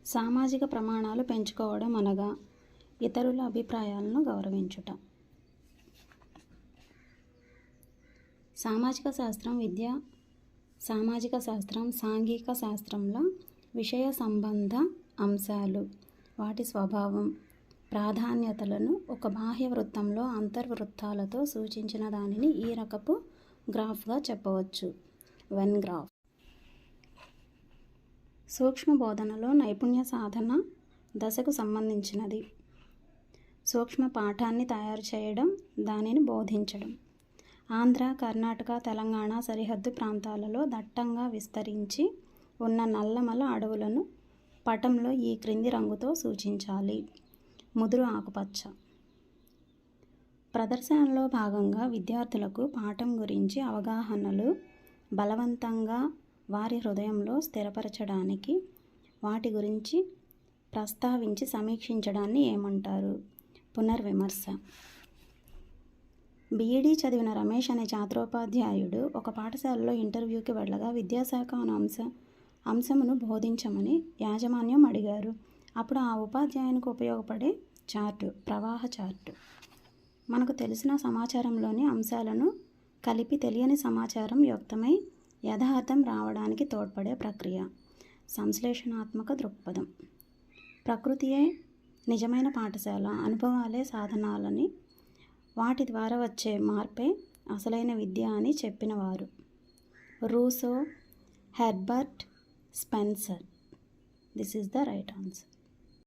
సామాజిక ప్రమాణాలు పెంచుకోవడం అనగా ఇతరుల అభిప్రాయాలను గౌరవించుట. సామాజిక శాస్త్రం విద్య, సామాజిక శాస్త్రం, సాంఘిక శాస్త్రంలో విషయ సంబంధ అంశాలు, వాటి స్వభావం, ప్రాధాన్యతలను ఒక బాహ్య వృత్తంలో అంతర్వృత్తాలతో సూచించిన దానిని ఈ రకపు గ్రాఫ్గా చెప్పవచ్చు. When graph. సూక్ష్మ బోధనలో నైపుణ్య సాధన దశకు సంబంధించినది. సూక్ష్మ పాఠాన్ని తయారు చేయడం, దానిని బోధించడం. ఆంధ్ర, కర్ణాటక, తెలంగాణ సరిహద్దు ప్రాంతాలలో దట్టంగా విస్తరించి ఉన్న నల్లమల అడవులను పటంలో ఈ క్రింది రంగుతో సూచించాలి. ముదురు ఆకుపచ్చ. ప్రదర్శనలో భాగంగా విద్యార్థులకు పాఠం గురించి అవగాహనలు బలవంతంగా వారి హృదయంలో స్థిరపరచడానికి వాటి గురించి ప్రస్తావించి సమీక్షించడాన్ని ఏమంటారు? పునర్విమర్శ. బీఈడీ చదివిన రమేష్ అనే ఛాత్రోపాధ్యాయుడు ఒక పాఠశాలలో ఇంటర్వ్యూకి వెళ్ళగా విద్యాశాఖ అను అంశమును బోధించమని యాజమాన్యం అడిగారు. అప్పుడు ఆ ఉపాధ్యాయునికి ఉపయోగపడే చార్టు, ప్రవాహ చార్టు, మనకు తెలిసిన సమాచారంలోని అంశాలను కలిపి తెలియని సమాచారం వ్యక్తమై యథార్థం రావడానికి తోడ్పడే ప్రక్రియ. సంశ్లేషణాత్మక దృక్పథం. ప్రకృతియే నిజమైన పాఠశాల, అనుభవాలే సాధనాలని, వాటి ద్వారా వచ్చే మార్పే అసలైన విద్య అని చెప్పినవారు Rousseau, Herbert Spencer. This is the right answer.